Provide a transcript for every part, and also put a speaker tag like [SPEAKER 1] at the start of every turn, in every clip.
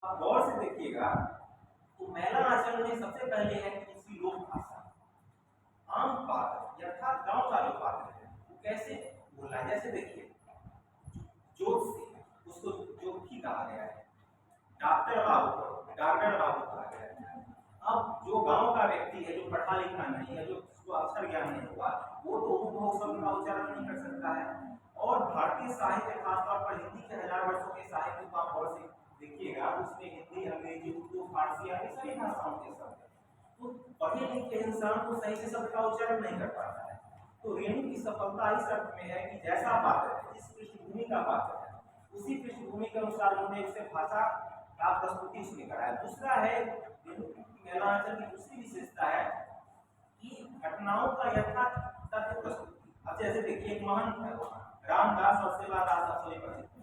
[SPEAKER 1] आप गौर से देखिएगा तो महिला आचरण में सबसे पहले है किसी लोक भाषा, आम पात्र अर्थात गांव का जो पात्र है वो कैसे बोला है। जैसे देखिए जोत से उसको जोतकी कहा गया है, डॉक्टर बाबू कहा गया है। अब जो गांव का व्यक्ति है जो पढ़ा लिखा नहीं है, जो उसको अक्षर ज्ञान नहीं हुआ, वो तो उपभोग शब्द का उच्चारण नहीं कर सकता है। और भारतीय साहित्य खासतौर पर हिंदी के 1000 वर्षों के साहित्य को आप गौर से देखिएगा, उसमें हिंदी, अंग्रेजी, उर्दू, फारसी आदि सभी भाषाओं के शब्द हैं। तो पढ़े लिखे इंसान को सही से शब्द का उच्चारण नहीं कर पाता है। तो रेणु की सफलता इस अर्थ में है कि जैसा पात्र है, जिस पृष्ठभूमि का पात्र है, उसी पृष्ठभूमि के अनुसार उन्होंने उससे भाषा का प्रस्तुति उसने कराया। दूसरा है रेणु की महिला आचरण की दूसरी विशेषता है कि घटनाओं का यथार्थ तथ्य प्रस्तुति। अब जैसे देखिए एक महंत है रामदास और सेवादास, आप सभी परिचित।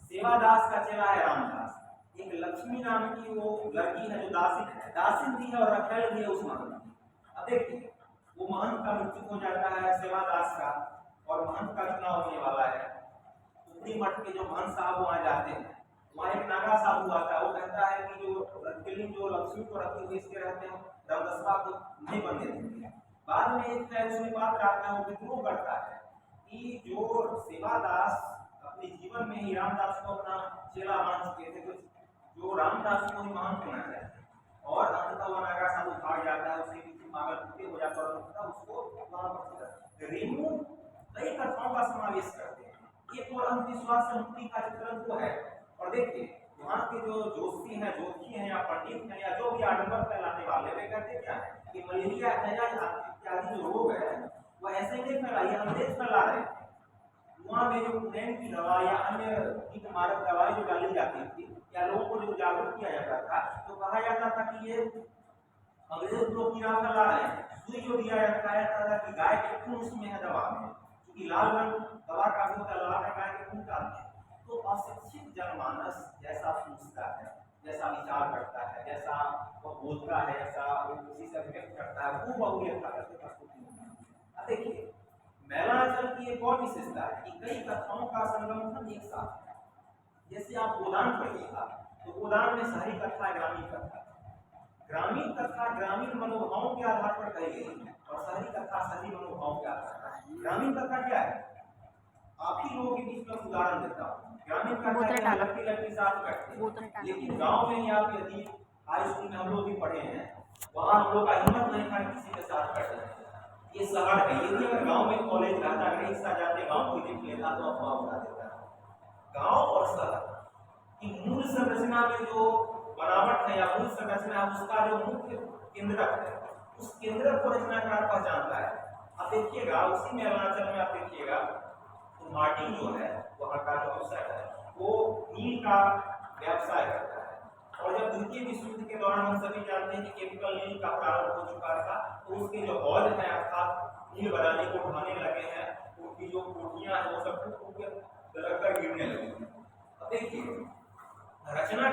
[SPEAKER 1] सेवादास का चेला है रामदास, एक लक्ष्मी नाम की वो लड़की है जो दासिन भी है और रखेल भी है उस महंत की। अब देखिए वो महंत का मृत्यु हो जाता है सेवादास का, और महंत का चुनाव होने वाला है। उपरी मठ के जो महंत साहब वहां जाते हैं, वहां एक नागा साधु आता है, वो कहता है कि जो रखेली जो लक्ष्मी को रखी हुई इसके रहते हैं रामदसवा को नहीं बनने देंगे। बाद में एक है उसमें पात्र आता है, वो विद्रोह करता है कि जो सेवादास अपने जीवन में ही रामदास को अपना चेला मान चुके थे, तो जो रामदास को ही महान होना चाहिए। और अंततः वो नागा साधु भाग जाता है, उसके पीछे पागल कुत्ते हो जाता है और उसको वहां पर रेणु कई कथाओं का समावेश करते हैं। एक और अंधविश्वास से मुक्ति का चित्रण तो है। और देखिए वहां के जो जोशी हैं, जोशी हैं या पंडित हैं या जो भी आडंबर फैलाने वाले, वे कहते क्या है कि मलेरिया इत्यादि जो रोग है वो ऐसे नहीं फैला, ये अंग्रेज फैला रहे हैं। वहां में जो प्लेन की दवा या अन्य कीट मारक दवाई जो डाली जाती थी या लोगों को जो जागरूक किया जाता था, तो कहा जाता था कि ये अंग्रेज लोग कीड़ा फैला रहे हैं। सुई जो दिया जाता था कि गाय के खून उसमें है दवा में, क्योंकि लाल रंग दवा का भी होता है, लाल रंग गाय के खून का है। तो अशिक्षित जनमानस जैसा सोचता है, जैसा विचार करता है, जैसा वो बोलता है, जैसा वो किसी से व्यक्त करता है, वो बहुयता करके प्रस्तुति होती है। अब देखिए महिला आचरण की एक और विशेषता है कि कई कथाओं का संगठन एक साथ है। जैसे आप गोदान पढ़िएगा तो गोदान में शहरी कथा, ग्रामीण कथा। ग्रामीण कथा ग्रामीण मनोभावों के आधार पर कही गई है और शहरी कथा शहरी मनोभावों के आधार पर। ग्रामीण कथा क्या है, आप ही लोगों के बीच में उदाहरण देता हूँ। ग्रामीण कथा लड़की लड़की साथ बैठते हैं, लेकिन गाँव में आप यदि हाई स्कूल में हम लोग भी पढ़े हैं, वहाँ हम लोग का हिम्मत नहीं था किसी के साथ बैठने। ये शहर है, यदि अगर गांव में कॉलेज रहता, अगर एक साथ जाते गांव को देख लेता तो अफवाह उड़ा देता है। गांव और शहर की मूल संरचना में जो बनावट है या मूल संरचना है, उसका जो मुख्य केंद्रक है, उस केंद्रक को रचनाकार पहचानता है। अब देखिएगा उसी में अरुणाचल में आप देखिएगा तो मार्टिन जो है वहाँ का जो अफसर है वो नील का व्यवसाय करता है। और जब द्वितीय विश्व युद्ध के दौरान हम सभी जानते हैं कि केमिकल नील का प्रारंभ हो चुका था, तो उसके जो हौज है अर्थात नील बनाने को उठाने लगे हैं, उनकी जो कोठियां हैं वो सब टूट टूट के गिरने लगी। अब देखिए रचना का